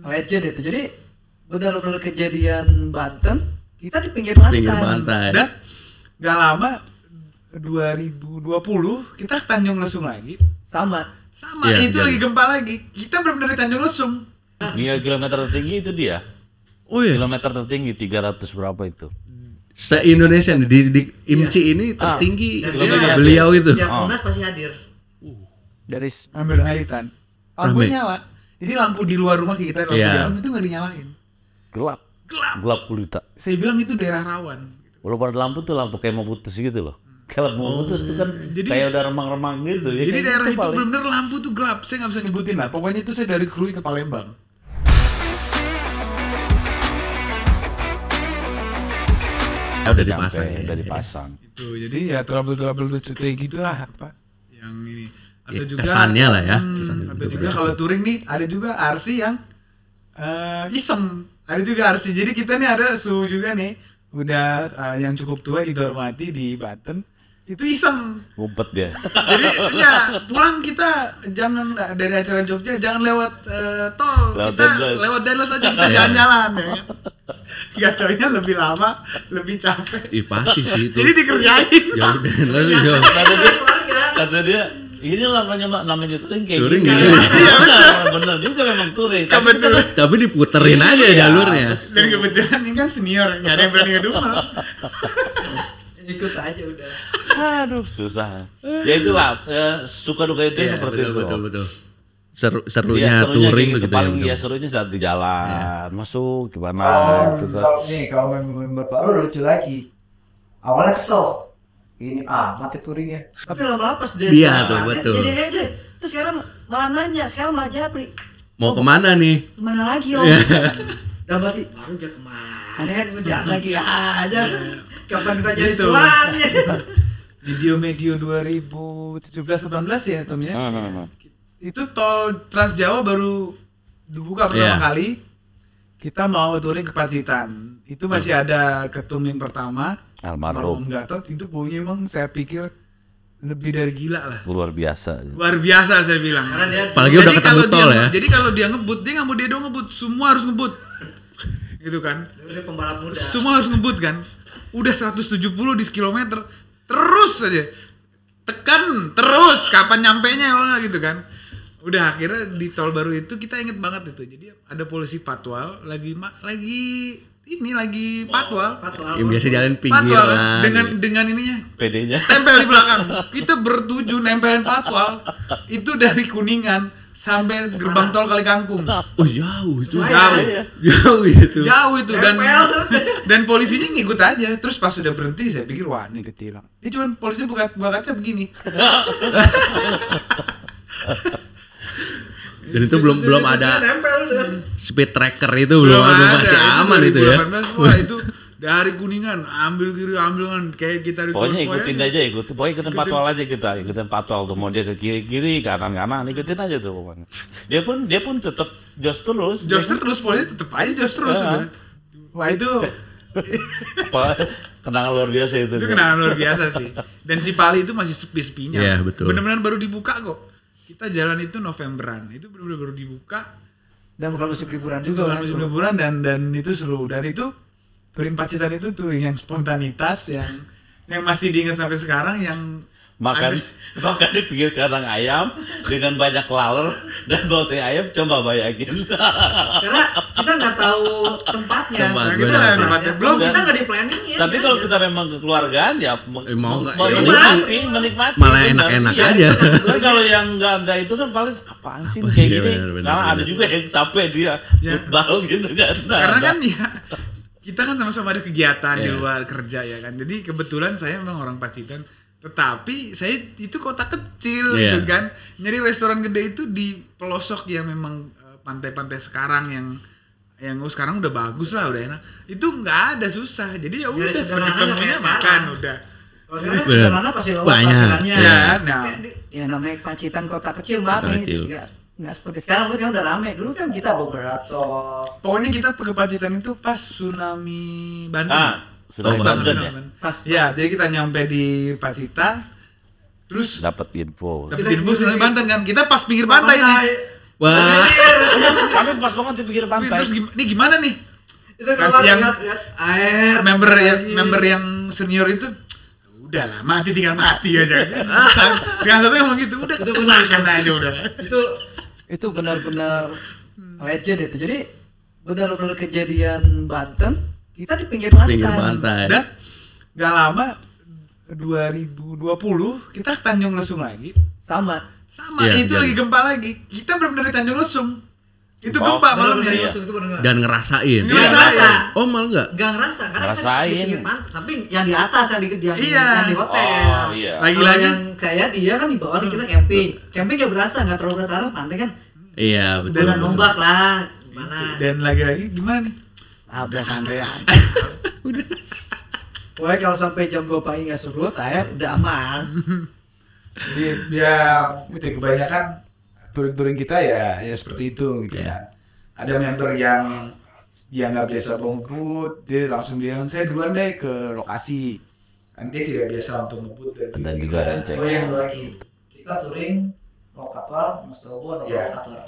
Legend itu. Jadi benar-benar kejadian Banten, kita di pinggir pantai. Dan nggak lama 2020 kita ke Tanjung Lesung lagi. Sama Ya, itu lagi gempa lagi. Kita benar-benar di Tanjung Lesung. 3 kilometer tertinggi itu dia. Oh iya. Kilometer tertinggi 300 berapa itu? Se-Indonesia nih, di IMCI ini tertinggi beliau itu. Setiap Munas pasti hadir. Dari ambil haitan. Lampu nyala. Jadi lampu di luar rumah kita, lampu di dalam itu nggak dinyalain. Gelap gulita. Saya bilang itu daerah rawan. Walaupun ada lampu tuh lampu kayak mau putus gitu loh. Kalau mau putus itu kan kayak udah remang-remang gitu. Ya, Jadi daerah gitu itu benar-benar lampu tuh gelap. Saya nggak bisa nyebutin lah. Pokoknya itu saya dari Krui ke Palembang. Udah dipasang. Itu jadi ya trouble lucu kayak gitulah apa yang ini. Atau juga kesannya lah ya. Atau juga kalau touring nih ada juga RC yang iseng. Ada juga RC. Jadi kita nih ada suhu juga nih. Udah yang cukup tua kita hormati di Banten. Itu iseng. Ngumpet dia. Jadi ya pulang kita jangan dari acara Jogja jangan lewat tol. Kita lewat Deadless aja kita jalan-jalan ya kan. Gak taunya lebih lama, lebih capek. Ih pasti sih itu. Jadi dikerjain. Jauh dan lagi jauh. Kata dia, ini namanya touring kayak Touring gini. gini. Iya bener juga memang touring. Tapi diputerin aja jalurnya. Dan kebetulan ini kan senior, nggak ada yang berani ngedumel. Ikut aja udah. Aduh susah. Ya itulah suka duka itu seperti itu. Betul. Serunya touring gitu. gitu Paling ya. serunya saat di jalan, masuk gimana gitu kan. Kalau member baru lucu lagi. Awalnya kesel. Ini mati touringnya. Tapi lama-lama pas dia tuh betul. Jadi terus sekarang malah nanya, sekarang malah japri. Mau kemana nih? Kemana lagi om? Dan berarti baru aja kemarin hujan lagi aja. Kapan kita jadi tuannya? Medio 2017-18 ya Tom ya. Itu tol Trans Jawa baru dibuka pertama kali. Kita mau touring ke Pacitan. Itu masih ada ketuming pertama. Almarhum Gatot itu punya emang saya pikir lebih dari gila lah. Luar biasa Saya bilang. Apalagi udah ketemu tol ya. Jadi kalau dia ngebut dia nggak mau dia doang ngebut, semua harus ngebut. Gitu kan. Dia pembalap muda. Semua harus ngebut kan. Udah 170 di kilometer. Terus aja. Tekan terus kapan nyampenya kalau nggak gitu kan. Udah akhirnya di tol baru itu kita inget banget itu. Jadi ada polisi patwal lagi patwal. Yang biasa jalan pinggir lah. Dengan ininya. PD-nya. Tempel di belakang. Kita bertujuh nempelin patwal. Itu dari Kuningan sampai gerbang tol Kalikangkung. Oh jauh itu. Jauh itu dan polisinya ngikut aja. Terus pas sudah berhenti saya pikir wah ini ketilang. Ini cuman polisi buka kaca begini. Dan itu belum ada speed tracker itu belum ada, masih aman itu ya. Wah itu dari Kuningan ambil kiri ambil kanan kayak kita di pokoknya ikutin patwal aja kita ikutin patwal tuh mau dia ke kiri kanan ikutin aja tuh pokoknya. Dia pun tetap jos terus polisi tetap aja jos terus udah. Wah itu kenangan luar biasa itu kenangan luar biasa sih. Dan Cipali itu masih sepi-sepinya. Iya betul. Benar-benar baru dibuka kok. Kita jalan itu Novemberan, itu benar-benar baru dibuka. Dan bukan musim liburan juga. Bukan musim liburan dan itu seru. Dan itu touring Pacitan itu touring yang spontanitas yang masih diingat sampai sekarang yang makan di pinggir kandang ayam dengan banyak laler dan bau teh ayam, coba bayangin. Karena kita nggak tahu tempatnya. Belum kita nggak di planning ya. Tapi kalau kita memang kekeluargaan ya mau menikmati malah enak-enak aja. Tapi kalau yang nggak itu kan paling apaan sih kayak gini. Karena ada juga yang capek dia football gitu kan. Karena kan ya kita kan sama-sama ada kegiatan di luar kerja ya kan. Jadi kebetulan saya memang orang Pacitan. Tetapi saya itu kota kecil gitu kan. Nyari restoran gede itu di pelosok yang memang pantai-pantai sekarang yang sekarang udah bagus lah, udah enak. Itu nggak ada susah. Jadi ya udah seketemunya makan udah. Kalau sekarang pasti banyak. Ya namanya Pacitan kota kecil banget. Nggak seperti sekarang udah rame. Dulu kan kita beberapa. Pokoknya kita ke Pacitan itu pas tsunami Banten. Ya, jadi kita nyampe di Pacitan, terus dapat info tsunami Banten kan. Kita pas pinggir pantai nih. Wah. Kami pas banget di pinggir pantai. Terus ini gimana nih? Itu keluar Yang- lihat air. Member yang senior itu udahlah mati tinggal mati aja. Yang satu ngomong gitu, udah Itu benar. makan aja udah. Itu benar-benar legend itu. Jadi benar-benar kejadian Banten kita di pinggir pantai. Pinggir pantai. Dan nggak lama 2020 kita ke Tanjung Lesung lagi. Sama. Iya, Itu dan- lagi gempa lagi. Kita benar-benar di Tanjung Lesung. Itu Oh, gempa Benar-benar malamnya. iya. masuk itu benar. Dan ngerasain. Ngerasain. Oh, malah enggak. Gak ngerasa karena kan Ngerasain. di pinggir pantai, tapi yang di atas yang Iya. di hotel. Oh iya. Kalau Lagi-lagi yang kayak dia kan di bawah nih kita camping. Camping gak berasa, nggak terlalu berasa karena pantai kan Iya, betul. dengan ombak lah. Gimana? dan lagi-lagi gimana nih? Udah santai aja. Pokoknya kalau sampai jam 2 pagi nggak surut, air udah aman. Dia kebanyakan touring kita ya seperti itu gitu ya. Ada member yang dia nggak biasa ngebut, dia langsung bilang saya duluan deh ke lokasi. Kan dia tidak biasa untuk ngebut Dan juga ada yang cek. Oh yang lagi kita touring lokator, Mas Robo, Iya. lokator.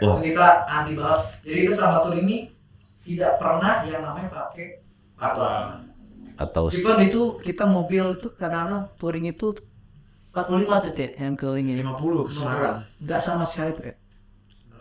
Oh. Itu kita anti banget. Jadi kita selama touring ini tidak pernah yang namanya pakai patwal. Atau Even itu kita mobil tuh kadang-kadang touring itu 45 tuh Tit, yang keliling ini. 50 ke Semarang. Enggak sama sekali Tit.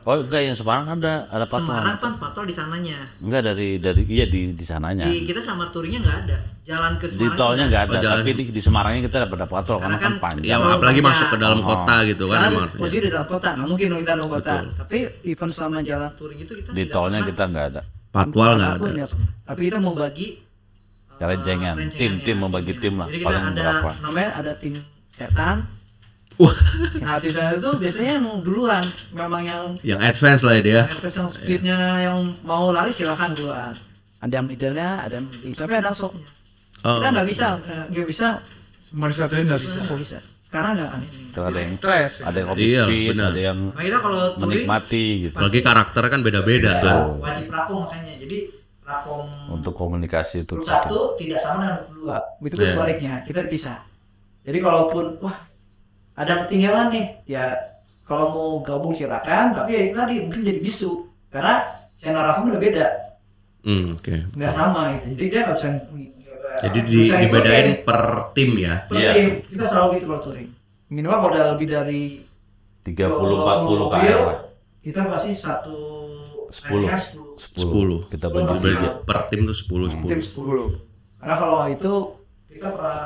oh enggak yang Semarang ada Semarang patung. kan patrol di sananya. Enggak dari iya di sananya. Di kita sama turnya nggak ada. Jalan ke Di Semarang. tolnya nggak ada, Oh, jalan. tapi di Semarangnya kita dapat patrol karena kan Karena panjang. Ya, Oh, apalagi banyak. masuk ke dalam kota gitu kan Karena emang. posisi di dalam kota, nggak mungkin kita dalam kota. Betul. Tapi even selama jalan Touring itu kita Di tidak tolnya pernah kita nggak ada. Patwal nggak ada. apapun ya. Tapi kita mau bagi Rencengan, tim membagi tim lah. Jadi kita Paling ada berapa? namanya ada tim setan. Wah, Nah tim setan itu biasanya yang duluan, memang yang yang advance lah ya dia. yang speednya yang mau lari silakan duluan. Ada yang leadernya, ada yang tapi ada sok. Oh. Kita nggak bisa, Semua disatuin nggak bisa. nggak bisa. Karena nggak Terus ada yang Stres. ada yang hobi Iya, speed, benar. ada yang Nah, kita kalau touring menikmati gitu. Apalagi karakternya kan beda-beda ya, tuh. wajib rakom makanya. Jadi rakom Untuk komunikasi itu. grup satu tidak sama dengan grup dua. Itu Iya. sebaliknya kita bisa. Jadi kalaupun wah ada ketinggalan nih, ya kalau mau gabung silakan. Tapi ya itu tadi mungkin jadi bisu karena channel rakom udah beda, Oke. nggak sama gitu. Jadi dia nggak bisa. Jadi bisa dibedain ngikutin. per tim ya. Per Iya. tim. Kita selalu gitu kalau touring. Minimal kalau udah lebih dari 30-40 mobil, KR lah. kita pasti satu 10. area 10. Kita Sepuluh bagi. pasti. Dibagi per tim tuh 10 tim 10. 10. Karena kalau itu kita pernah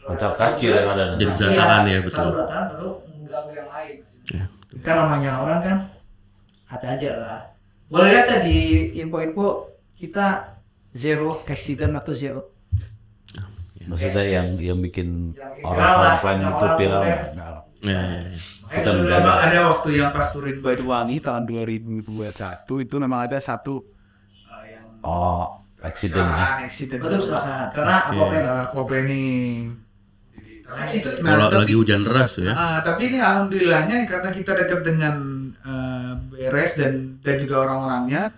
Lancar kaki yang ada. Jadi berantakan ya, betul. Satu berantakan lalu mengganggu yang lain. Ya. Kan namanya orang kan ada aja lah. Boleh lihat ya di info-info kita zero accident atau zero. Maksudnya yang bikin Yang orang viral lah, pelan-pelan yang itu orang viral. boleh. Nggak. Ya, ya, ya. Kita Makanya menjaga. dulu Ada waktu yang pas touring Banyuwangi tahun 2021 itu memang ada satu yang Oh, accident. accident. betul kecelakaan karena Iya. apa Aquaplaning. Karena itu Kalau lagi hujan deras tuh ya. Tapi ini alhamdulillahnya karena kita dekat dengan beres dan juga orang-orangnya,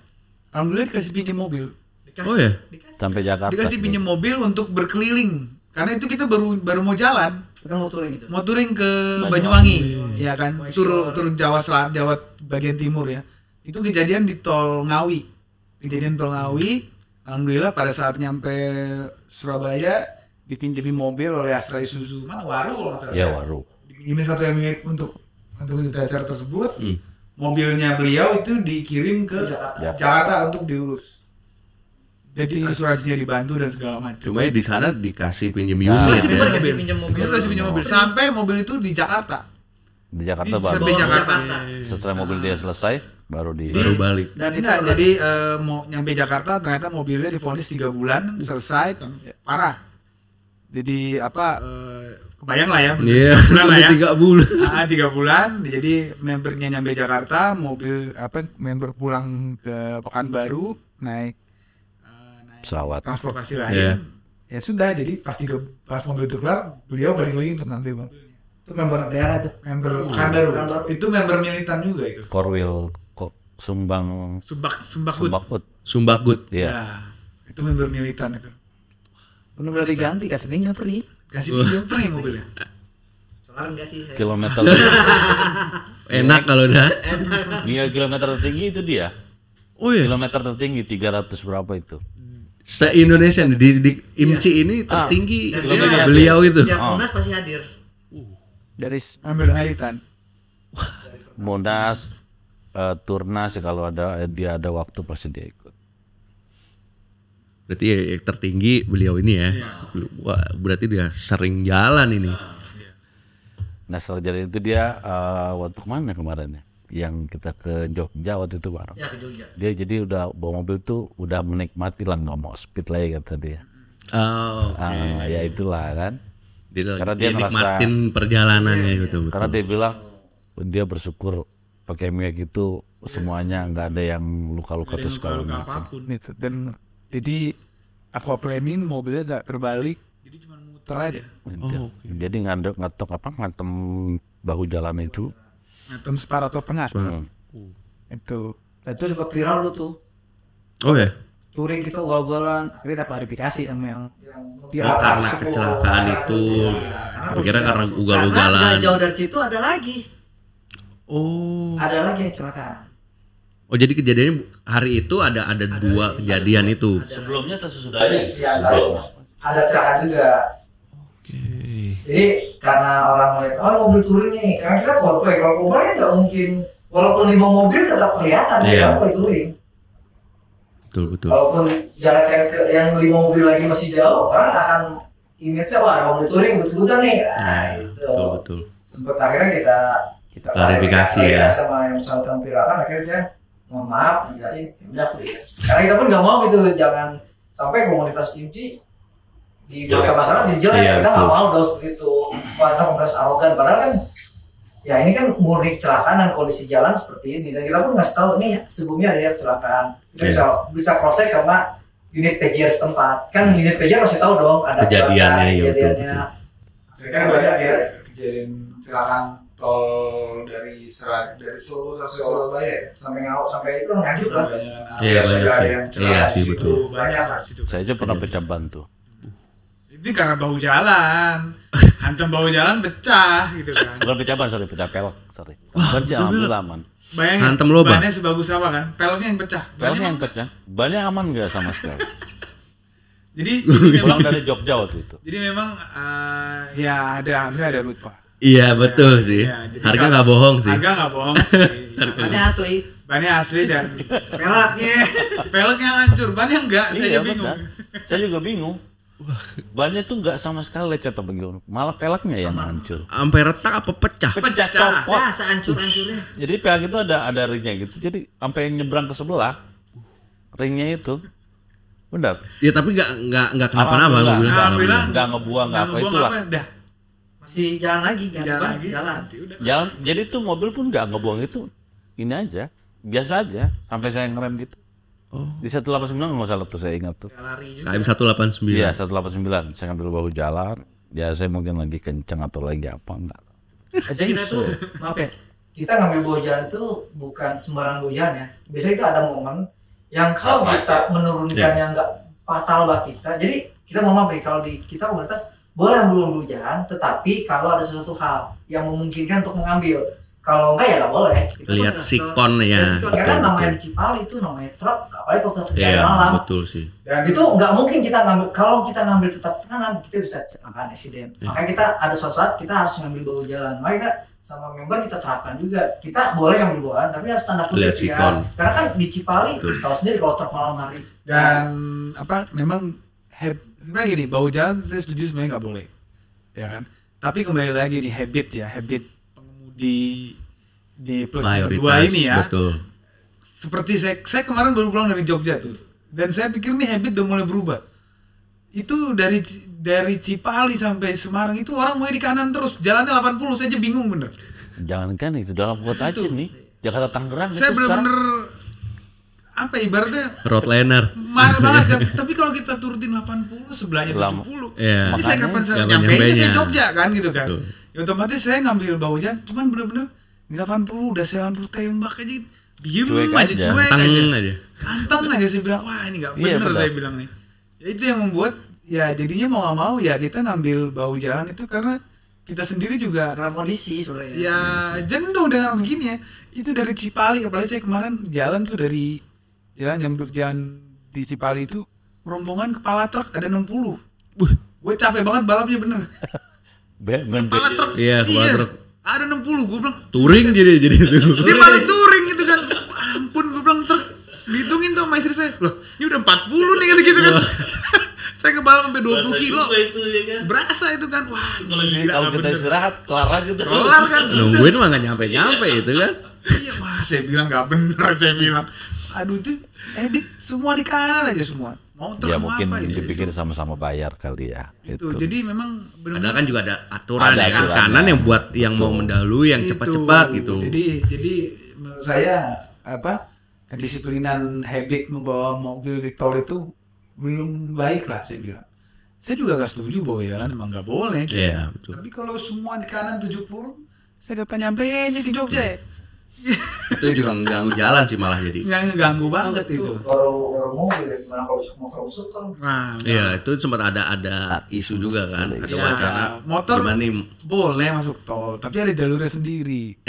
alhamdulillah dikasih pinjam mobil. Oh ya. Sampai Jakarta. Dikasih pinjam mobil untuk berkeliling. Karena itu kita baru mau jalan, kita mau touring gitu. mau touring ke Banyuwangi, ya kan, tur Jawa Selatan, Jawa bagian timur ya. Itu kejadian di Tol Ngawi, alhamdulillah pada saat nyampe Surabaya dipinjemin mobil oleh Astra Isuzu, mana Waru kalau nggak salah. Ya waru. Dipinjemin satu yang untuk acara tersebut. Mobilnya beliau itu dikirim ke Jakarta untuk diurus. Jadi asuransinya dibantu dan segala macam. Cuma di sana dikasih pinjam Nah, unit Masih ya. bener kasih pinjam mobil. Kita kasih pinjam mobil sampai mobil itu di Jakarta. Di Jakarta Di- baru. sampai Jakarta. Setelah mobil dia selesai, baru di. Baru balik. Dan itu Enggak, jadi mau nyampe Jakarta ternyata mobilnya divonis 3 bulan selesai parah. Jadi kebayang lah ya. Iya, Bulan lah ya. 3 bulan. 3 bulan, jadi membernya nyampe Jakarta, member pulang ke Pekanbaru naik Pesawat. transportasi lain. Iya. Ya sudah, jadi pas mobil itu keluar, beliau balik lagi untuk ngambil mobilnya. itu member daerah tuh. Member Pekanbaru. Itu member militan juga itu. Korwil Sumbang Sumbakut. Sumbakut. Sumbagut. Iya. Ya, itu member militan itu. Benar-benar diganti kasih pinjam free. Kasih pinjam free mobilnya. Soalnya enggak sih saya. Kilometer Enak kalau udah. Kilometer tertinggi itu dia. Oh iya. Kilometer tertinggi 300 berapa itu? Se-Indonesia nih, di IMCI ini tertinggi Dan dia- beliau itu. Setiap Monas pasti hadir. Dari Ambil haitan. Monas, Turnas kalau dia ada waktu pasti dia ikut. Berarti yang tertinggi beliau ini ya. Wah, berarti dia sering jalan ini. Nah setelah jadi itu dia waktu kemana kemarin ya? Yang kita ke Jogja waktu itu bareng. Ya ke Jogja. Dia jadi udah bawa mobil tuh udah menikmati lah, nggak mau speed lagi kata dia. Oh, Ya itulah kan. karena dia dia ngerasa- nikmatin perjalanannya gitu betul. Karena dia bilang dia bersyukur pakai minyak itu semuanya nggak ada yang luka-luka terus segala Luka macam. apapun. Gitu. Dan jadi aquaplaning mobilnya gak terbalik. Jadi cuma muter aja. Jadi ngantem bahu jalan itu. Ngantem separator tengah. Itu. Nah, itu sempat viral lu tuh. Oh ya. Touring kita ugal-ugalan, kita klarifikasi sama yang Oh, karena kecelakaan itu. Kira karena Karena ugal-ugalan. nggak jauh dari situ ada lagi. Oh. ada lagi yang kecelakaan. Oh, jadi kejadiannya hari itu ada dua kejadian itu. Sebelumnya atau sesudahnya? Ya, ada kecelakaan juga. Jadi karena orang melihat mobil touring nih, karena kita kalau kan nggak mungkin, walaupun 5 mobil tetap kelihatan Iya. kalau touring. Betul. Walaupun jarak yang 5 mobil lagi masih jauh, orang akan image-nya wah mobil touring betul-betul nih. Nah, itu. Betul. Sempat akhirnya kita Klarifikasi ya. sama yang bersangkutan pirakan, akhirnya dia mohon maaf dijelasin, udah clear. Karena kita pun nggak mau gitu, jangan sampai komunitas IMCI dibuat masalah di jalan. Iya, Kita nggak betul. mau dong gitu, wah kita komunitas arogan, padahal kan ya ini kan murni kecelakaan dan kondisi jalan seperti ini, dan kita pun nggak tahu nih sebelumnya ada kecelakaan. Kita bisa cross check sama unit PJR setempat, kan unit PJR masih tahu dong ada Kejadiannya, ya, kejadiannya. Kan banyak ya kejadian kecelakaan tol dari Solo sampai Surabaya ya. sampai itu Nganjuk kan. Iya, banyak ada sih. yang Iya kecelakaan sih, di situ. betul. Banyak lah di situ. Saya aja pernah pecah ban tuh. Ini karena bahu jalan. Hantam bahu jalan pecah gitu kan. Bukan pecah ban, pecah pelek, Ban sih alhamdulillah aman. Bayangin Hantem lubang. bannya sebagus apa kan? Peleknya yang pecah. Peleknya yang pecah, bannya aman nggak sama sekali. Jadi Pulang dari Jogja waktu itu. jadi memang ya ada lupa. Iya, betul sih. Ya, jadi Harga kalau- nggak bohong sih. Harga nggak bohong sih. Bannya asli. Bannya asli dan Pelaknya. peleknya hancur, bannya enggak. Saya Iya, bingung. benar. Saya juga bingung. Bannya tuh nggak sama sekali lecet atau bagaimana, malah peleknya yang hancur. Sampai retak apa pecah? Pecah Pecah. copot. Wah, sehancur-hancurnya. Jadi pelek itu ada ringnya gitu. Jadi sampai nyebrang ke sebelah ringnya itu. Benar. Ya tapi nggak kenapa-napa Alhamdulillah. mobilnya. Alhamdulillah. Nggak ngebuang nggak apa itulah. Dah. Masih jalan lagi, Jalan lagi. jalan. Nanti udah. Jalan. Jadi tuh mobil pun nggak ngebuang itu. Ini aja, biasa aja. Sampai saya ngerem gitu. Oh. Di 189 nggak salah tuh saya ingat tuh. Nggak lari juga. KM 189. Iya 189. Saya ngambil bahu jalan. Ya saya mungkin lagi kenceng atau lagi apa enggak. Kita tuh Maaf ya, kita ngambil bahu jalan itu bukan sembarang bahu jalan ya. Biasanya itu ada momen yang kalau kita menurunkan yang nggak fatal buat kita. Jadi kita mau maaf nih, kalau di kita komunitas boleh ambil bahu jalan, tetapi kalau ada sesuatu hal yang memungkinkan untuk mengambil. Kalau enggak ya nggak boleh. Kita Lihat pun sikon ya. lihat sikon. Karena Betul, namanya betul. di Cipali itu namanya truk, apalagi kalau kita Iya, malam. betul sih. Dan Itu nggak mungkin kita ngambil, kalau kita ngambil tetap kanan kita bisa kecelakaan insiden. Makanya kita ada suatu saat kita harus ngambil bahu jalan. Makanya kita sama member kita terapkan juga, kita boleh ngambil bahu jalan tapi harus tanda kutip Lihat ya. sikon. Karena kan di Cipali tahu sendiri kalau truk malam hari. dan memang sebenarnya gini, bahu jalan saya setuju sebenarnya nggak boleh, ya kan. Tapi kembali lagi nih habit pengemudi di plus Mayoritas, 2 ini ya. betul. Seperti saya kemarin baru pulang dari Jogja tuh, dan saya pikir nih habit udah mulai berubah. Itu dari Cipali sampai Semarang itu orang mau di kanan terus, jalannya 80, saya aja bingung bener. Jangankan itu dalam kota aja nih. Jakarta Tangerang Saya itu sekarang. bener-bener apa ibaratnya Roadliner. marah banget kan. Tapi kalau kita turutin 80, sebelahnya Lama. 70. Iya. Ini saya kapan saya Kapan nyampe nyampenya. saya Jogja kan gitu kan. Betul. Ya otomatis saya ngambil bahu jalan, cuman bener-bener di 80 udah saya lampu tembak aja, diem Cuek aja, aja. cuek Tang aja. aja. Anteng aja saya bilang, wah ini nggak Iya, bener betul. saya bilang nih. Ya itu yang membuat ya jadinya mau nggak mau ya kita ngambil bahu jalan itu karena kita sendiri juga Dalam kondisi sebenarnya. ya jenuh dengan begini ya. Itu dari Cipali, apalagi saya kemarin jalan tuh dari jalan di Cipali itu rombongan kepala truk ada 60. Gue capek banget balapnya bener. Kepala truk. Iya, kepala truk. Ada 60, gue bilang Touring jadi itu. dia malah touring gitu kan. Ampun, gue bilang truk. Dihitungin tuh sama istri saya. Loh, ini udah 40 nih gitu kan. Saya kebalap sampai 20 kilo. Itu ya kan. Berasa itu kan. Wah, Kalau gila, kalau nggak kita bener. istirahat kelar lagi tuh. Kelar kan. Nungguin mah nggak nyampe itu kan. Iya, wah saya bilang nggak bener, saya bilang. Aduh itu edit semua di kanan aja semua. Mau truk Ya mau mungkin apa itu. dipikir sama-sama bayar kali ya. Itu. Jadi memang Padahal kan juga ada aturan Ada ya kan, aturannya. kanan yang buat yang mau mendahului yang Itu. cepat-cepat gitu. Jadi menurut saya kedisiplinan habit membawa mobil di tol itu belum baik lah saya bilang. Saya juga gak setuju bahwa jalan emang gak boleh. Iya, betul. Tapi kalau semua di kanan 70, saya dapat nyampe aja ke Jogja ya. Itu juga mengganggu jalan sih malah jadi. Yang ngeganggu banget itu. Baru mobil gimana kalau motor busuk kan. Nah, Iya, itu sempat ada isu juga kan, ada ya, wacana. motor Gimana nih? boleh masuk tol, tapi ada jalurnya sendiri.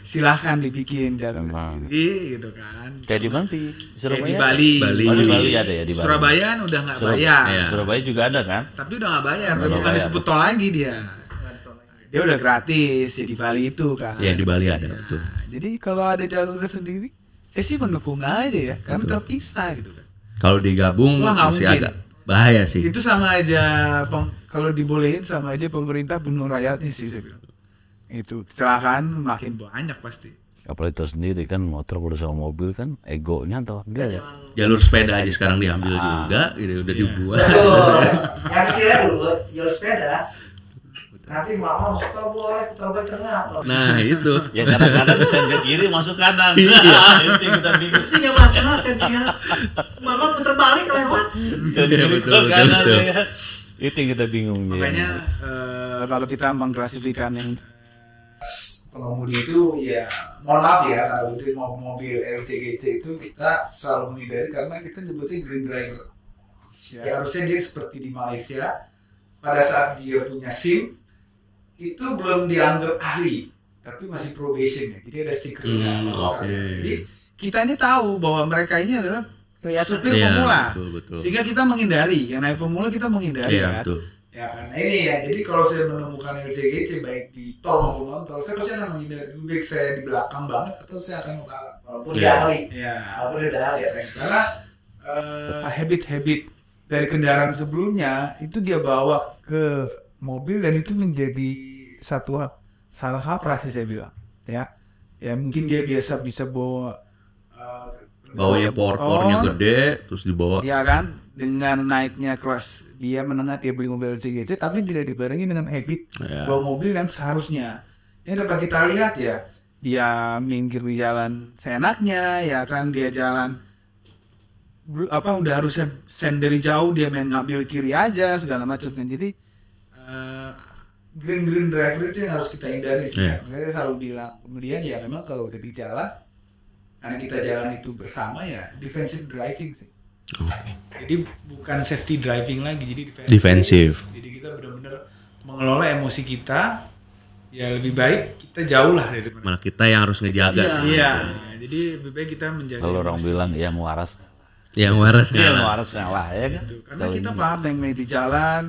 Silahkan dibikin jalur Emang. sendiri gitu kan. Kayak di mana? Di Kayak Surabaya. di Bali. Bali. Oh, di Bali ada ya di Bali. Surabaya kan udah nggak bayar, Iya. Surabaya juga ada kan? tapi udah nggak bayar, Udah bukan nggak bayar. disebut tol lagi dia. Dia udah gratis ya di Bali itu kan. Iya, di Bali ada, betul. Nah, jadi kalau ada jalurnya sendiri, saya sih mendukung aja ya, karena terpisah gitu kan. Kalau digabung Wah, nggak masih mungkin. agak bahaya sih. Itu sama aja kalau dibolehin sama aja pemerintah bunuh rakyatnya sih saya bilang. Itu kecelakaan makin banyak pasti. Apalagi itu sendiri kan motor bersama mobil kan egonya atau enggak ya? Jalur sepeda aja sekarang diambil juga, gitu udah dibuat. Betul. Yang kira dulu jalur sepeda. Nanti mama masuk tol boleh, putar balik tengah atau. Nah, itu. Ya kadang-kadang sen ke kiri masuk kanan. Iya. Itu yang kita bingung. Sih nggak masalah sentinya. Mama putar balik lewat. Sen Iya, kiri betul, ke kanan betul. ya. Itu yang kita bingung. Makanya kalau kita mengklasifikasikan yang pengemudi itu ya mohon maaf ya kalau itu mobil LCGC itu kita selalu menghindari karena kita nyebutnya green driver. Ya harusnya dia seperti di Malaysia pada saat dia punya SIM itu belum dianggap ahli tapi masih probation ya. Jadi ada stikernya. Oke. Jadi kita ini tahu bahwa mereka ini adalah supir Iya, pemula. betul. Sehingga kita menghindari, yang naik pemula kita menghindari Iya, kan. betul. Ya karena ini ya, jadi kalau saya menemukan LCGC baik di tol maupun non tol, saya pasti akan menghindari. Lebih baik saya di belakang banget atau saya akan ke belakang. Walaupun Iya. dia ahli. Ya, Walaupun dia udah ahli ya. karena habit-habit dari kendaraan sebelumnya itu dia bawa ke mobil dan itu menjadi satu salah kaprah sih saya bilang. Ya mungkin dia biasa bisa bawa Bawanya pornya gede, terus dibawa. ya kan, dengan naiknya kelas dia menengah dia beli mobil LCGC tapi tidak dibarengi dengan habit Ya. bawa mobil yang seharusnya. Ini dapat kita lihat ya, dia minggir di jalan seenaknya, ya kan dia jalan udah harusnya sen dari jauh dia main ngambil kiri aja segala macam kan. Jadi green driver itu yang harus kita hindari sih. Iya. Makanya saya selalu bilang kemudian ya memang kalau udah di jalan karena kita jalan itu bersama ya defensive driving sih. Jadi bukan safety driving lagi, jadi Defensive. Jadi kita benar-benar mengelola emosi kita. Ya lebih baik kita jauh lah dari Malah kita yang harus ngejaga. Iya. Jadi lebih baik kita menjaga. Kalau orang emosi. bilang yang waras. Yang waras Iya, ngalah. waras ngalah ya kan. Gitu. Karena kita paham yang main di jalan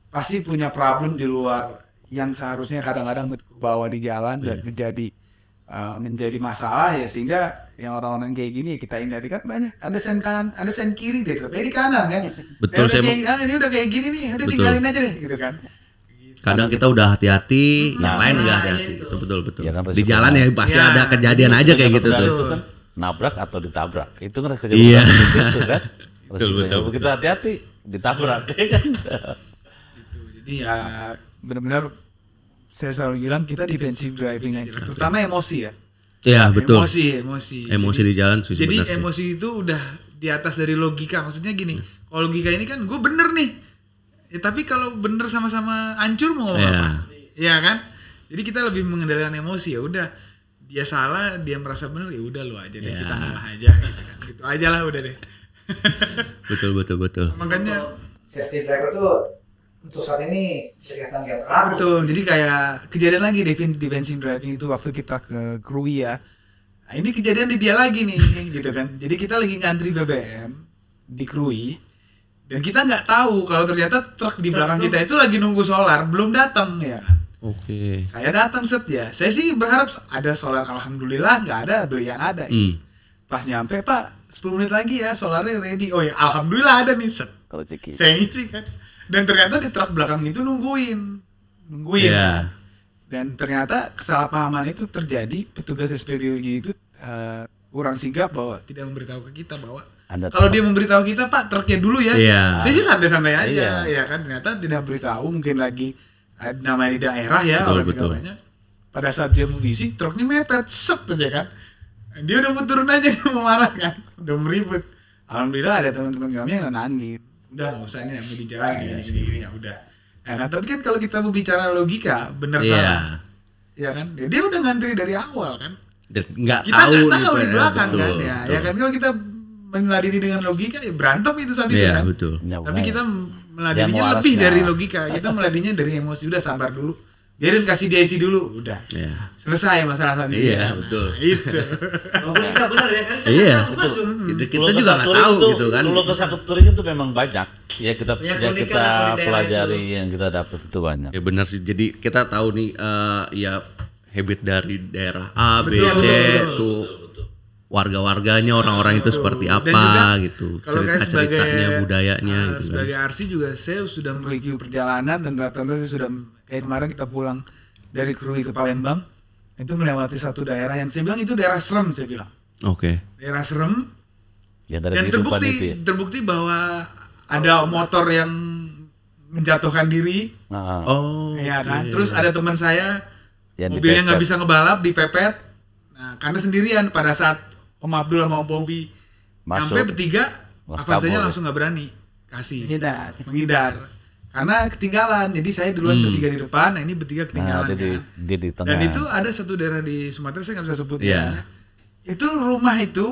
pasti punya problem di luar yang seharusnya kadang-kadang bawa di jalan dan menjadi masalah ya, sehingga yang orang-orang kayak gini kita hindari kan banyak. Ada sen kanan, ada sen kiri deh, tapi di kanan kan. Betul, Ya udah saya kayak, ini udah kayak gini nih, udah Betul. tinggalin aja deh gitu kan. Kadang kita udah hati-hati, yang lain enggak nah, hati-hati. itu. Itu betul. Ya kan Di resiko. jalan ya pasti Ya, ada kejadian aja kayak gitu Benar tuh. itu kan nabrak atau ditabrak. Itu kan Iya. itu kan. Betul, betul. Kita hati-hati ditabrak ya kan. Jadi ya benar-benar saya selalu bilang kita defensive driving aja, terutama emosi ya. Iya, betul. Emosi. Emosi di jalan sih Jadi benar sih. emosi itu udah di atas dari logika. Maksudnya gini, kalau logika ini kan gue bener nih. Ya, tapi kalau bener sama-sama hancur mau ngomong Iya. apa? Iya kan? Jadi kita lebih mengendalikan emosi, ya udah. Dia salah, dia merasa bener, ya udah lu aja deh, Iya. kita ngalah aja gitu kan. Gitu aja lah udah deh. Betul. Makanya Safety driver tuh untuk saat ini bisa dikatakan kayak terlalu. Betul, jadi kayak kejadian lagi di bensin driving itu waktu kita ke Krui ya. Nah, ini kejadian di dia lagi nih, gitu kan. Jadi kita lagi ngantri BBM di Krui, dan kita nggak tahu kalau ternyata truk di belakang kita itu lagi nunggu solar, belum datang ya. Oke. Saya datang set ya, saya sih berharap ada solar, alhamdulillah nggak ada, beli yang ada. Pas nyampe, Pak, 10 menit lagi ya solarnya ready. Oh ya, alhamdulillah ada nih set. Kalau ceki. Saya ngisi kan. Dan ternyata di truk belakang itu nungguin. Iya. Dan ternyata kesalahpahaman itu terjadi, petugas SPBU-nya itu kurang sigap bahwa tidak memberitahu ke kita bahwa kalau dia memberitahu kita, Pak, truknya dulu ya. Iya. Saya sih santai-santai aja, Iya. ya kan. Ternyata tidak beritahu, mungkin lagi namanya di daerah ya, Betul, orang betul. pegawainya. Pada saat dia mau ngisi, truknya mepet, set aja kan. Dia udah mau turun aja, dia mau marah kan, udah meribut. Alhamdulillah ada teman-teman kami yang nenangin. Udah nggak usah ini yang di jalan gini ya udah. Nah, tapi kan kalau kita mau bicara logika, benar salah, ya kan? Ya, dia udah ngantri dari awal kan. Nggak Kita tahu nggak tahu di Pak, belakang betul, kan ya. betul. Ya kan kalau kita meladeni dengan logika ya berantem itu saat itu Iya, kan. betul. Tapi kita Dia meladeninya mau lebih arasnya. dari logika. Kita meladeninya dari emosi. Udah sabar dulu. Biarin kasih dia isi dulu. Udah. Iya. Selesai masalah saat itu. Iya, betul. Itu. Logika benar ya kan? Iya. Masuk. Kita juga nggak tahu gitu kan. Kalau ke Sakut Touring itu memang banyak. Ya kita Banyak ya keunikan kita kalau di daerah pelajari yang kita dapat itu banyak. Ya benar sih. Jadi kita tahu nih ya habit dari daerah A, B, Betul, C betul. tuh warga-warganya orang-orang itu seperti Dan apa juga gitu. kalau kayak Cerita-ceritanya, sebagai, budayanya gitu kan. sebagai RC juga saya sudah mereview perjalanan dan rata-rata saya sudah kayak kemarin kita pulang dari Krui ke Palembang itu melewati satu daerah yang saya bilang itu daerah serem saya bilang. Oke. Daerah serem Ya dari dan kehidupan terbukti itu ya. terbukti bahwa ada motor yang menjatuhkan diri, Nah, Oh. ya kan. oke. Terus ada teman saya yang mobilnya nggak dipepet. bisa ngebalap, dipepet. Nah, karena sendirian pada saat Om Abdul sama Om Pompi Masuk. sampai bertiga, Mas Avanzanya kabur. langsung nggak berani kasih menghindar karena ketinggalan. Jadi saya duluan bertiga di depan, nah ini bertiga Nah, ketinggalan jadi kan. dia di tengah. Dan itu ada satu daerah di Sumatera saya nggak bisa sebut Iya. daerahnya. Itu rumah itu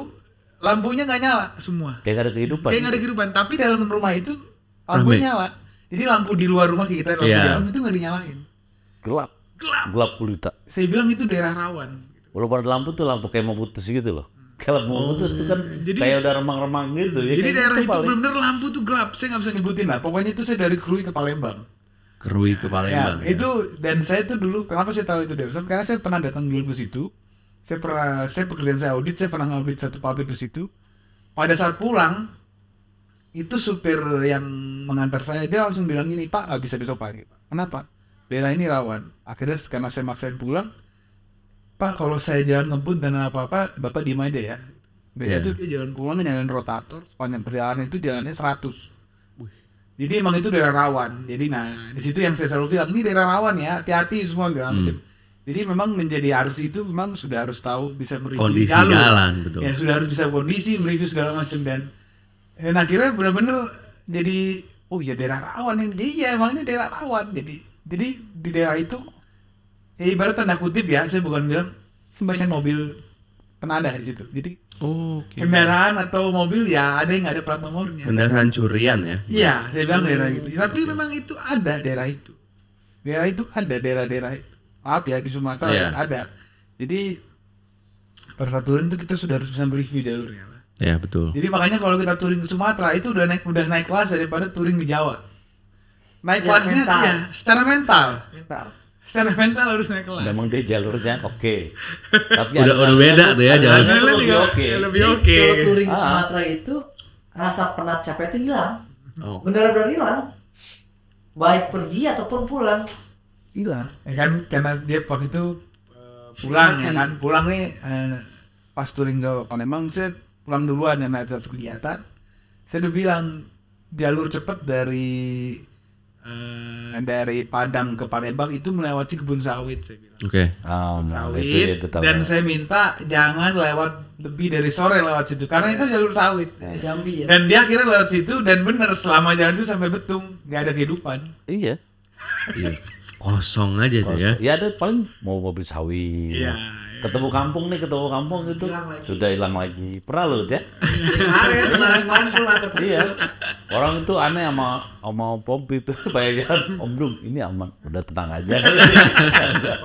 lampunya nggak nyala semua. kayak gak ada kehidupan. Kayak nggak ada kehidupan, tapi dalam rumah itu lampu Rame. nyala. Jadi lampu di luar rumah kita, lampu Iya. di dalam itu nggak dinyalain. Gelap. Gelap. Gelap gulita. Saya bilang itu daerah rawan. Walaupun ada lampu tuh lampu kayak mau putus gitu loh. Kalau mau putus tuh kan jadi- kayak udah remang-remang gitu. Ya, Jadi kayak daerah gitu itu paling. benar-benar lampu tuh gelap. Saya nggak bisa nyebutin lah. Pokoknya itu saya dari Krui ke Palembang. Krui ke Palembang. Ya, itu dan saya tuh dulu kenapa saya tahu itu daerah serem? Karena saya pernah datang dulu ke situ. Saya pekerjaan saya audit, saya pernah ngaudit satu pabrik di situ. Pada saat pulang itu supir yang mengantar saya dia langsung bilang gini, Pak nggak bisa besok pagi. Pak. Kenapa? Daerah ini rawan. Akhirnya karena saya maksain pulang, Pak kalau saya jalan ngebut dan apa-apa, Bapak diem aja ya. Dia Iya. tuh dia jalan pulang nyalain rotator sepanjang perjalanan itu jalannya 100. Jadi emang itu daerah rawan. Jadi nah di situ yang saya selalu bilang ini daerah rawan ya, hati-hati semua segala macam. Jadi memang menjadi RC itu memang sudah harus tahu bisa mereview Kondisi jalur. jalan, betul. Ya sudah harus bisa kondisi, mereview segala macam dan akhirnya benar-benar jadi oh ya daerah rawan ini. Jadi ya emang ini daerah rawan. Jadi di daerah itu ya ibarat tanda kutip ya, saya bukan bilang sebanyak mobil penadah di situ. Jadi Oke. kendaraan atau mobil ya ada yang nggak ada plat nomornya. Kendaraan curian ya. Iya, saya bilang daerah gitu. Tapi memang itu ada daerah itu. Daerah itu ada daerah-daerah itu. Maaf ya di Sumatera Iya. ada. Jadi pada saat touring itu kita sudah harus bisa mereview jalurnya. Ya betul. Jadi makanya kalau kita touring ke Sumatera itu udah naik kelas daripada touring di Jawa. Naik Secara kelasnya mental. iya, secara mental. Mental. Secara mental harus naik kelas. Memang dia jalurnya oke. Tapi Udah beda tuh ya jalan. adrenalin tuh Lebih lebih oke. lebih Jadi oke. kalau touring di Ah. Sumatera itu rasa penat capek itu hilang, Oh. benar-benar hilang, baik pergi ataupun pulang. Hilang. Ya kan karena dia waktu itu pulang ya kan. Pulang nih pas touring ke Palembang saya pulang duluan ya naik satu kegiatan. Saya udah bilang jalur cepat dari Padang ke Palembang itu melewati kebun sawit saya bilang. Oke. Itu ya Sawit kita dan saya minta jangan lewat lebih dari sore lewat situ karena itu jalur sawit. Jambi ya. Dan dia akhirnya lewat situ dan bener selama jalan itu sampai Betung nggak ada kehidupan. Iya. Iya. Kosong aja tuh ya. Ya ada paling mau mobil sawit. Iya. Ketemu kampung itu Hilang lagi. sudah hilang lagi. Pernah lu ya? Kemarin pulang ke Iya. Orang itu aneh sama Pompi itu bayangkan Om Dung ini aman, udah tenang aja.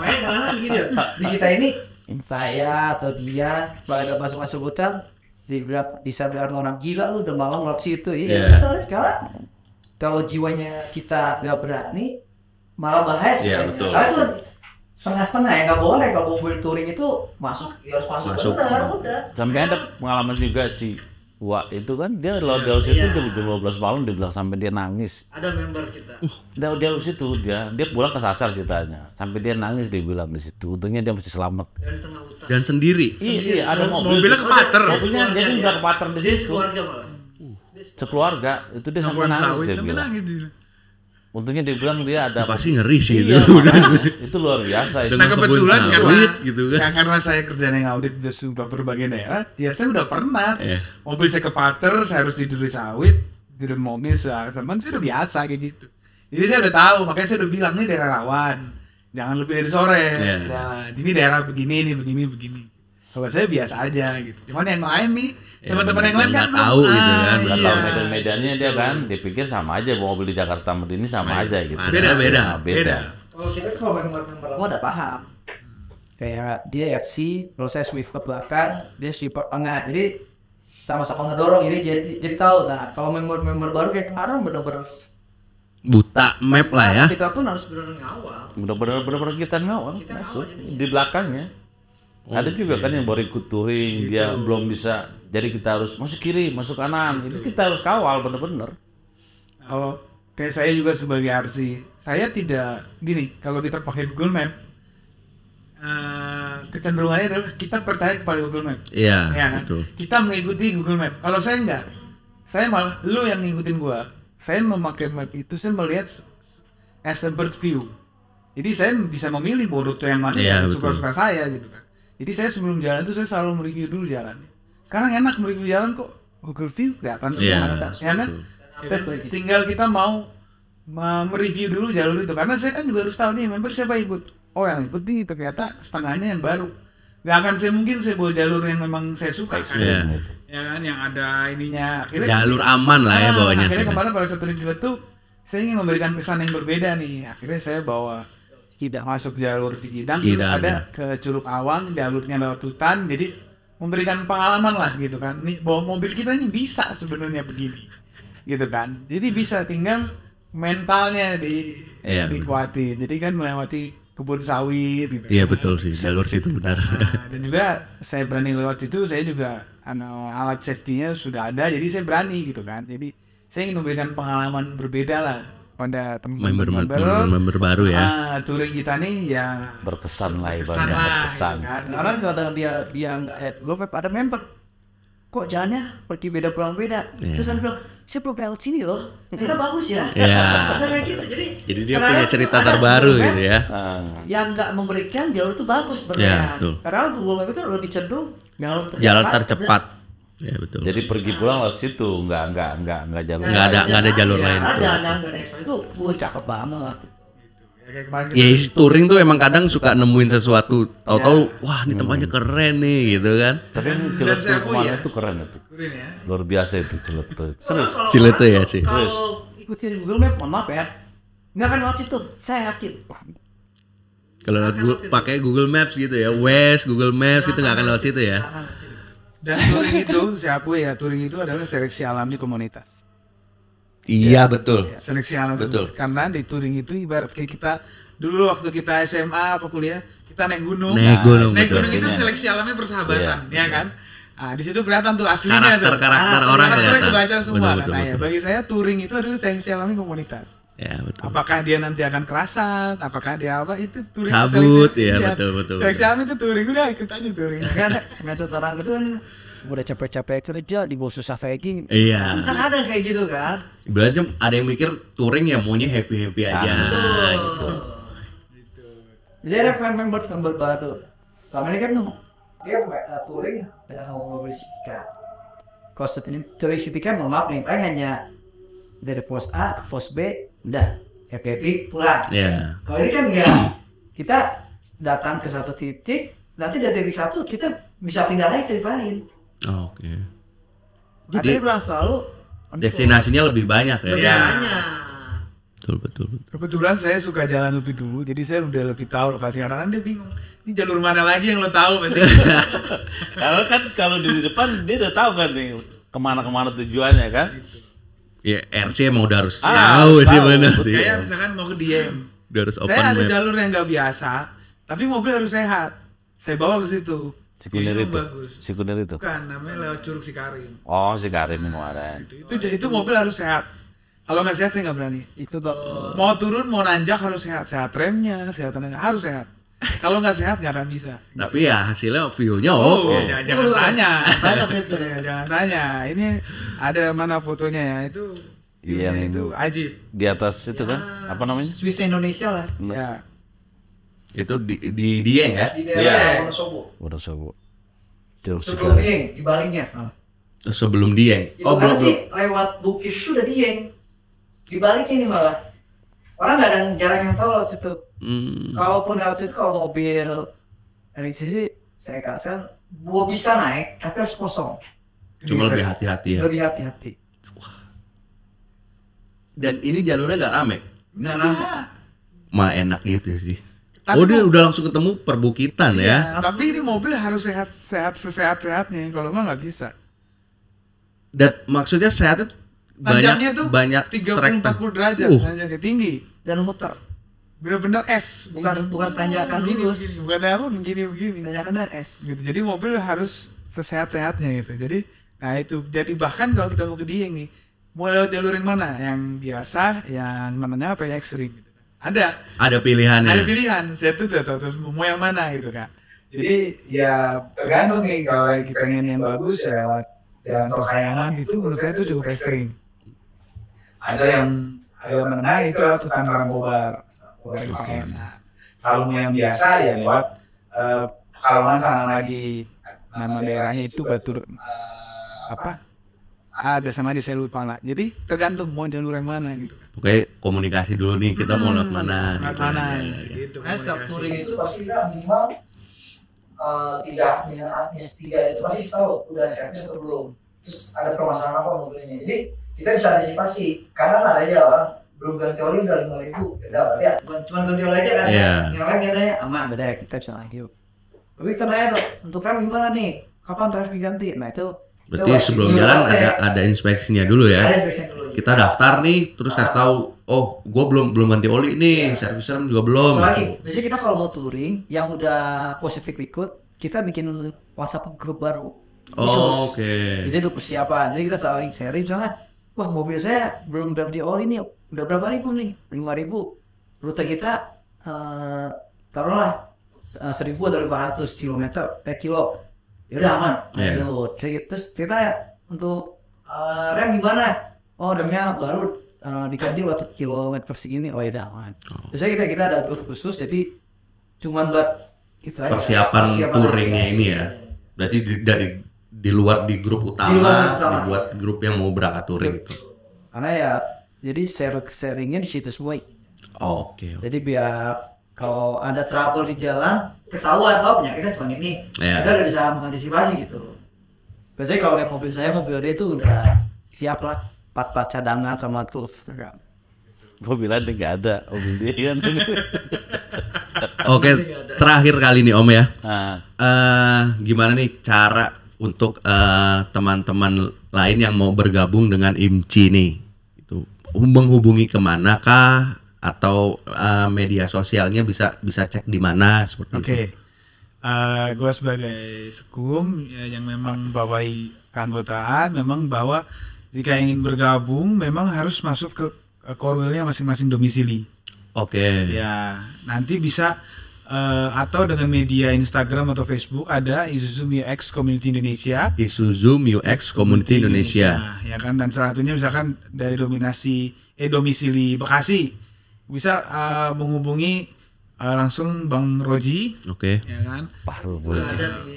Makanya karena begini loh, di kita ini saya atau dia pada masuk hotel bisa bilang orang gila lu udah malam lewat situ. Iya. Karena kalau jiwanya kita nggak berani malah bahaya sih. Iya, betul. Karena itu setengah-setengah ya, nggak boleh kalau mobil touring itu masuk ya harus masuk. Benar, udah. Sampai ada pengalaman juga si Wah itu kan dia lewat jalur situ jam 12 malam dia bilang sampai dia nangis. Ada member kita. Dia jalur situ dia pulang kesasar ceritanya. Sampai dia nangis dia bilang di situ. Untungnya dia masih selamat. Dari tengah hutan. Dan sendiri. Iya, ada mobilnya kepater. Mobilnya dia udah kepater di situ. Keluarga malah. Sekeluarga itu dia sampai nangis dia bilang. Untungnya dia bilang dia ada. Pasti ngeri sih iya, itu. Itu luar biasa. Nah kebetulan gitu kan. Ya, karena saya kerjanya ngaudit di berbagai daerah, ya saya udah pernah. Mobil saya kepater, saya harus tidur di sawit, tidur mobil teman saya udah biasa kayak gitu. Jadi saya udah tahu, makanya saya udah bilang ini daerah rawan, jangan lebih dari sore. Nah, ini daerah begini, ini begini. Kalau saya biasa aja gitu. Cuman yang lain nih, teman-teman yang lain kan tahu gitu kan. Nggak tahu medan-medannya dia kan, dipikir sama aja mobil di Jakarta ini sama aja gitu. Beda. Kalau member lama udah paham. Kayak dia FC, terus saya sweep ke belakang, dia sweep ke tengah. Jadi sama-sama ngedorong, jadi tahu. Nah, kalau member baru kayak kemarin bener-bener buta map lah ya. Kita pun harus bener-bener ngawal. Bener-bener kita ngawal masuk di belakangnya. Ada juga kan yang baru ikut touring, dia belum bisa, jadi kita harus masuk kiri, masuk kanan, itu kita harus kawal bener-bener. Kalau kayak saya juga sebagai RC, saya tidak gini, kalau kita pakai Google Map, kecenderungannya adalah kita percaya kepada Google Map. Iya, ya kan? betul. Kita mengikuti Google Map. Kalau saya enggak, saya malah lu yang ngikutin gua. Saya memakai map itu, saya melihat as a bird view. Jadi saya bisa memilih rute yang mana yang suka-suka saya gitu kan. Jadi saya sebelum jalan itu saya selalu mereview dulu jalannya. Sekarang enak mereview jalan kok Google View kelihatan semua ya kan? Tinggal kita mau mereview dulu jalur itu karena saya kan juga harus tahu nih member siapa ikut. Oh yang ikut nih ternyata setengahnya yang baru. Gak akan mungkin saya bawa jalur yang memang saya suka kan. Ya kan yang ada ininya. Akhirnya jalur aman lah ya bawahnya. Akhirnya kemarin pada saat Cilet tuh saya ingin memberikan pesan yang berbeda nih. Akhirnya saya bawa tidak masuk jalur Cikidang, terus ada ke Curug Awang, jalurnya lewat hutan, jadi memberikan pengalaman lah gitu kan. Nih bawa mobil kita ini bisa sebenarnya begini, gitu kan. Jadi bisa tinggal mentalnya dikuatin. Jadi kan melewati kebun sawit gitu. Iya betul sih, jalur situ benar. Nah, dan juga saya berani lewat situ, saya juga alat safety-nya sudah ada, jadi saya berani gitu kan. Jadi saya ingin memberikan pengalaman berbeda lah pada member baru ya. Touring kita nih ya berkesan lah berkesan. Kan? Orang kalau dia nggak gue ada member kok jalannya pergi beda pulang beda. Terus saya bilang saya belum lewat sini loh. Kita bagus ya. Kayak gitu. Jadi dia punya cerita terbaru gitu ya. Yang nggak memberikan jalur itu bagus sebenarnya. Karena Google Map itu lebih cenderung jalan tercepat. Ya betul. Jadi pergi pulang lewat situ, nggak jalur. Nggak ada jalur lain. Ada itu, cakep banget. Ya touring tuh emang kadang suka nemuin sesuatu, tahu-tahu wah ini tempatnya keren nih gitu kan. Tapi Cilet tuh kemarin tuh keren itu. Luar biasa itu Cilet tuh. Serius. Cilet tuh ya sih. Kalau ikutin Google Map, mohon maaf ya, nggak akan lewat situ. Saya yakin. Kalau pakai Google Maps gitu ya, Waze, Google Maps itu nggak akan lewat situ ya. Dan touring itu, saya akui ya, touring itu adalah seleksi alami komunitas. Iya betul. Seleksi alami betul. Karena di touring itu ibarat kayak kita dulu waktu kita SMA atau kuliah, kita naik gunung. Naik gunung itu seleksi alami persahabatan, ya kan? Nah, di situ kelihatan tuh aslinya karakter orang kelihatan. Baca semua. Betul, nah, bagi saya touring itu adalah seleksi alami komunitas. Ya betul. Apakah dia nanti akan kerasan? Apakah dia apa? Itu touring. Cabut ya betul. Seleksi alami itu touring, udah ikut aja touring. Kan metode orang itu kan udah capek-capek kerja di bawah susah kayak gini. Iya. Kan ada kayak gitu kan. Berarti ada yang mikir touring ya maunya happy aja. Gitu. Jadi ada member baru. Sama ini kan dia touring dengan mobil Citika. Kalau touring Citika maaf nih, hanya dari pos A ke pos B, udah happy pulang. Iya. Kalau ini kan ya kita datang ke satu titik, nanti dari titik satu kita bisa pindah lagi ke titik lain. Oke. Jadi bilang selalu Destinasinya lebih banyak ya. Iya. Betul. Kebetulan saya suka jalan lebih dulu, jadi saya udah lebih tahu lokasi. Karena dia bingung, ini jalur mana lagi yang lo tahu pasti. Karena kan kalau di depan dia udah tahu kan nih kemana tujuannya kan. Ya RC emang udah harus tahu sih tahu. benar sih. Kayak misalkan mau ke Dieng, Udah harus open saya ada map. jalur yang nggak biasa, tapi mobil harus sehat. Saya bawa ke situ. Sikunir Ini itu. bagus. Sikunir itu. Bukan, namanya lewat Curug Sikarim. Oh, si Karim kemarin. Itu mobil harus sehat. Kalau nggak sehat saya nggak berani. Itu dok. Mau turun, mau nanjak harus sehat. Sehat remnya, sehat tenaga, harus sehat. Kalau nggak sehat nggak akan bisa. Tapi ya hasilnya view-nya Jangan tanya. Banyak itu. Jangan tanya. Ini ada mana fotonya ya? Itu Iya, itu ajib. Di atas itu kan, apa namanya? Swiss Indonesia lah. Ya. Itu di Dieng ya. Di daerah Wonosobo. Wonosobo. Jalur Sebelum Sikarim. Dieng, di baliknya. Sebelum Dieng. Itu Oh kan belum. sih lewat Bukit itu udah Dieng. Di baliknya ini malah. Orang nggak ada yang jarang yang tahu lewat situ. Kalaupun lewat situ kalau mobil dari sisi saya katakan gua bisa naik tapi harus kosong. Cuma lebih hati-hati ya. Lebih hati-hati. Dan ini jalurnya nggak rame. Nggak rame. Mah enak gitu sih. Tapi Oh dia udah langsung ketemu perbukitan ya. Tapi ini mobil harus sehat sesehat-sehatnya. Kalau nggak bisa. Dan maksudnya sehatnya Tanjangnya tuh banyak 30-40 derajat. Tanjangnya tinggi. Dan muter. Bener-bener es. Bukan tanjakan begini, lurus. begini. Bukan apa begini. Tanjakan dan es. Gitu. Jadi mobil harus sesehat-sehatnya gitu. Jadi nah itu. Jadi bahkan kalau kita mau ke Dieng nih, mau lewat jalur yang mana? Yang biasa, yang mananya apa yang ekstrim gitu kan. Ada pilihannya. Ada pilihan. Saya tuh udah tahu terus mau yang mana gitu kan. Jadi ya tergantung nih kalau lagi pengen yang bagus ya lewat jalan tol Kayangan itu menurut saya itu cukup ekstrim. Ada yang menengah itu lewat hutan Karangkobar. Nah, kalau mau yang biasa ya lewat kalau nggak sana lagi nama daerahnya itu Batu apa? Ada sama di saya lupa lah. Jadi tergantung mau jalur yang mana gitu. Oke, komunikasi dulu nih kita mau lewat mana. Lewat gitu. mana Ya, ya. gitu. Nah, setiap touring itu pasti kita minimal tiga itu pasti tahu udah servis atau belum. Terus ada permasalahan apa mobilnya. Jadi kita bisa antisipasi. Karena ada aja orang belum ganti oli udah 5.000. Ya berarti ya bukan cuma ganti oli aja kan. Iya. Yang lain katanya aman beda ya kita bisa lagi. Tapi kita nanya dok, untuk rem gimana nih? Kapan harus diganti? Nah itu Berarti sebelum jalan ada inspeksinya dulu ya. ada inspection dulu. Kita daftar nih, terus kasih tahu, oh, gue belum ganti oli nih, servis rem juga belum. Apalagi, biasanya kita kalau mau touring yang udah positif ikut, kita bikin WhatsApp grup baru. Oh, oke. Jadi itu persiapan. Jadi kita saling sharing misalnya, wah mobil saya belum ganti oli nih, udah berapa ribu nih? 5.000. Rute kita taruhlah 1.000 atau 500 km per kilo. Ya udah aman. Yeah. Terus kita untuk rem gimana? Oh remnya baru diganti waktu kilometer segini. Oh ya udah aman. Biasanya kita ada grup khusus jadi cuma buat kita Persiapan touringnya ini ya. Berarti di luar di grup utama, dibuat grup yang mau berangkat touring itu. Karena ya jadi sharingnya di situ semua. Oke. Jadi biar kalau ada trouble di jalan ketahuan oh penyakitnya cuma ini. Yeah. Kita udah bisa mengantisipasi gitu. Biasanya kalau kayak mobil dia itu udah siap lah part-part cadangan sama tools. Mobilan dia nggak ada, mobil dia kan. Oke, terakhir kali nih Om ya. Nah, Gimana nih cara untuk teman-teman lain yang mau bergabung dengan IMCI nih? Itu menghubungi kemana kah? Atau media sosialnya bisa cek di mana seperti itu? Oke. Gue sebagai sekum yang memang bawahi keanggotaan memang bahwa jika ingin bergabung memang harus masuk ke korwilnya masing-masing domisili. Oke. Ya, nanti bisa atau dengan media Instagram atau Facebook ada Isuzu MU-X Community Indonesia. Isuzu MU-X Community Indonesia. Ya kan, dan salah satunya misalkan dari domisili Bekasi bisa menghubungi langsung Bang Roji. Oke. Ya kan? paru boleh.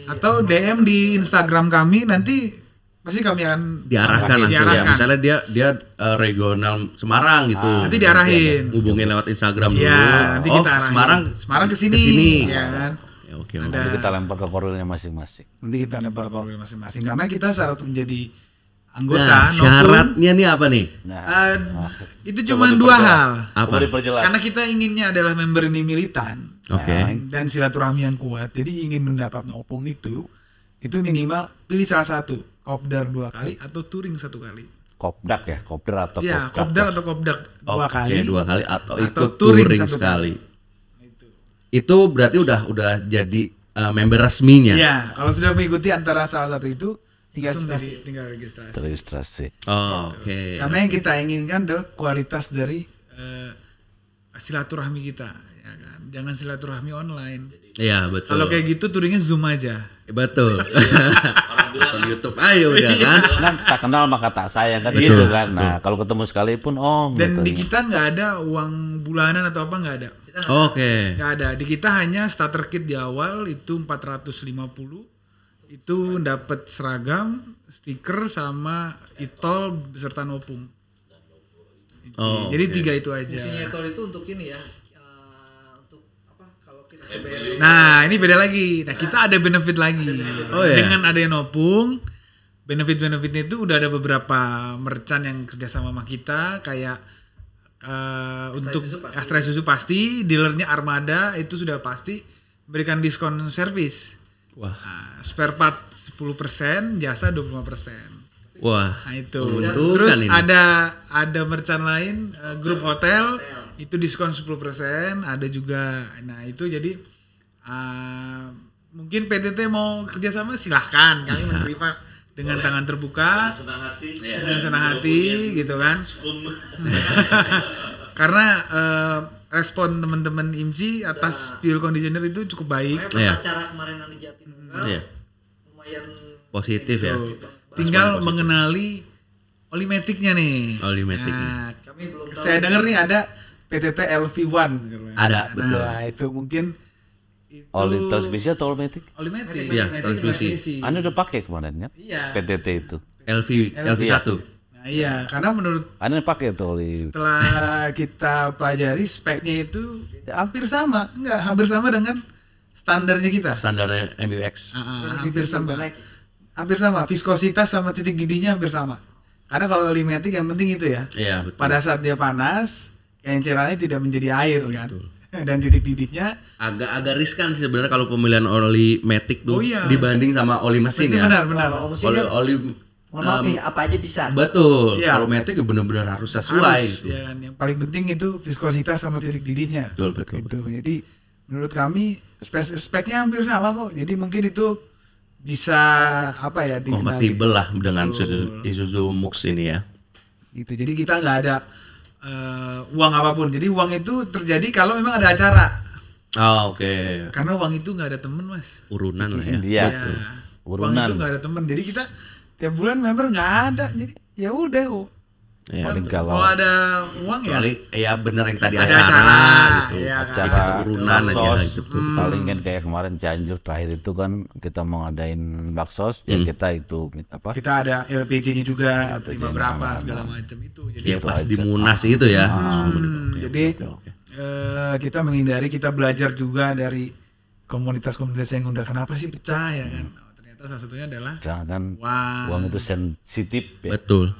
Atau DM di Instagram kami nanti pasti kami akan Diarahkan langsung ya. Misalnya dia regional Semarang gitu. Nanti diarahin. Hubungin lewat Instagram dulu. Ya, nanti kita arahin. Semarang ke sini. Ya kan? Ya, oke. Nanti kita lempar ke korwilnya masing-masing. Nanti kita lempar korwil masing-masing karena kita syarat menjadi anggota. Nah, maupun, syaratnya nih apa nih? itu cuma 2 hal. Coba diperjelas. Karena kita inginnya adalah member ini militan. Oke. Dan silaturahmi yang kuat. Jadi ingin mendapat opung itu minimal pilih salah satu. Kopdar 2 kali atau touring 1 kali. Kopdak ya, kopdar atau Iya, kopdak. kopdar atau kopdak 2 kali. 2 kali atau Atau ikut touring touring 1 sekali. Itu berarti udah jadi member resminya. Iya, kalau sudah mengikuti antara salah satu itu tinggal registrasi. Registrasi. Oh, oke. Karena yang kita inginkan adalah kualitas dari silaturahmi kita, ya kan. Jangan silaturahmi online. Iya, betul. Kalau kayak gitu touringnya Zoom aja. Betul. Nonton YouTube ayo udah kan. Kan tak kenal maka tak sayang kan Betul, gitu kan. Nah, kalau ketemu sekalipun Dan gitu. di kita nggak ada uang bulanan atau apa, nggak ada. Oke. Nggak ada. Di kita hanya starter kit di awal itu 450. Itu dapat seragam, stiker sama itol beserta nopung. Oh, Jadi oke. 3 itu aja. Fungsinya tol itu untuk ini ya, untuk apa? Kalau kita ke BRI. Nah, ini beda lagi. Nah, kita ada benefit lagi. Oh, iya. Dengan adanya nopung, benefit-benefitnya itu udah ada beberapa merchant yang kerjasama sama kita, kayak untuk Astra Isuzu pasti, dealernya Armada itu sudah pasti berikan diskon servis. Wah. Nah, spare part 10%, jasa 25%. Wah. Nah itu. Menguntungkan Terus ini. ada merchant lain, grup hotel itu diskon 10%, ada juga. Nah itu jadi mungkin PTT mau kerjasama silahkan, kami menerima dengan tangan terbuka, dengan senang hati gitu kan. Karena respon teman-teman IMCI atas fuel conditioner itu cukup baik. Iya. Acara kemarin yang di Jatinunggal Iya. lumayan Positif ya. Tinggal mengenali olimetiknya nih. Olimetiknya. Nah, kami belum tahu. saya dengar nih ada PTT LV1 gitu. Ada, betul. Nah, itu mungkin itu Oli transmisi atau automatic? olimetik. Iya, transmisi. Anda udah pakai kemarin kan? Iya. PTT itu. LV1. Nah, iya, karena menurut Anda pakai tuh oli. setelah kita pelajari speknya itu hampir sama, hampir sama dengan standarnya kita. Standarnya MUX. Hampir sama. Hampir sama, viskositas sama titik didihnya hampir sama. Karena kalau olimetik yang penting itu ya. Iya, betul. Pada saat dia panas, encerannya tidak menjadi air kan. Dan titik didihnya Agak riskan sih sebenarnya kalau pemilihan oli matic tuh Oh, iya. dibanding sama oli mesin ya. benar. Kalau mesin Oli kan, oli mohon maaf nih, apa aja bisa. betul. Iya. Kalau matic ya benar-benar harus sesuai. harus, gitu. ya kan. Yang paling penting itu viskositas sama titik didihnya. Betul. Gitu. Jadi menurut kami speknya hampir sama kok. Jadi mungkin itu bisa apa ya dikenali. Kompatibel lah dengan Isuzu Mux ini ya. Gitu. Jadi kita nggak ada uang apapun. Jadi uang itu terjadi kalau memang ada acara. Oh, oke. Karena uang itu nggak ada temen mas. Urunan lah ya. Iya. Ya, uang Urunan. itu nggak ada temen. Jadi kita tiap bulan member nggak ada. Jadi ya udah kok. Ya. Paling kalau Kalau ada uang ya. Kecuali ya bener yang tadi Ada acara, acara, gitu. iya kan. acara urunan aja baksos, gitu. paling kan kayak kemarin Cianjur terakhir itu kan kita mau ngadain baksos ya kita itu apa Kita ada LPG-nya juga, terima berapa segala macam itu. Jadi Ya pas di Munas itu ya. jadi kita menghindari, kita belajar juga dari komunitas-komunitas yang udah kenapa sih pecah ya kan. Oh, ternyata salah satunya adalah jangan uang. uang itu sensitif ya. Betul.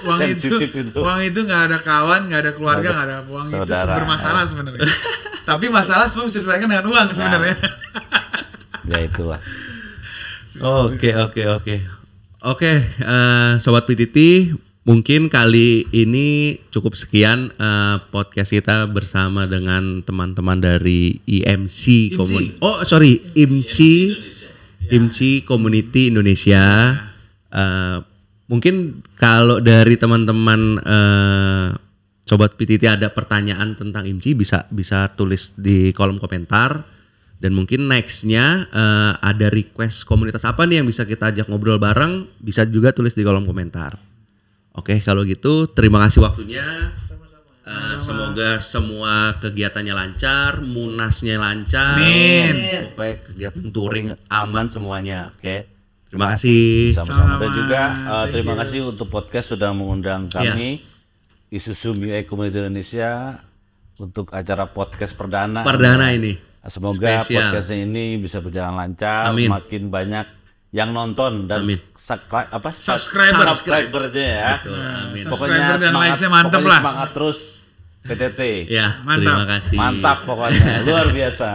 Uang Sensitif itu, itu. uang itu nggak ada kawan, nggak ada keluarga, nggak ada uang itu Saudara. sumber masalah sebenarnya. Tapi masalah semua bisa diselesaikan dengan uang sebenarnya. Ya itulah. Oke, Sobat PTT, mungkin kali ini cukup sekian podcast kita bersama dengan teman-teman dari IMC. IMC Community Indonesia. Mungkin kalau dari teman-teman Sobat PTT ada pertanyaan tentang IMC bisa tulis di kolom komentar. Dan mungkin nextnya ada request komunitas apa nih yang bisa kita ajak ngobrol bareng, bisa juga tulis di kolom komentar. Oke, kalau gitu terima kasih waktunya. Semoga semua kegiatannya lancar, munasnya lancar. Amin. Supaya kegiatan touring aman semuanya. Oke, terima kasih. Sama-sama. Dan Sama. juga terima kasih untuk podcast sudah mengundang kami Isuzu MUX Community Indonesia untuk acara podcast perdana. Perdana ini. Semoga Spesial. podcast ini bisa berjalan lancar, Amin. makin banyak yang nonton dan Amin. subscribernya ya. Betul, amin. Pokoknya Subscriber dan semangat, like-nya mantep pokoknya lah. semangat terus PTT. Ya, Mantap. terima kasih. Mantap pokoknya, luar biasa.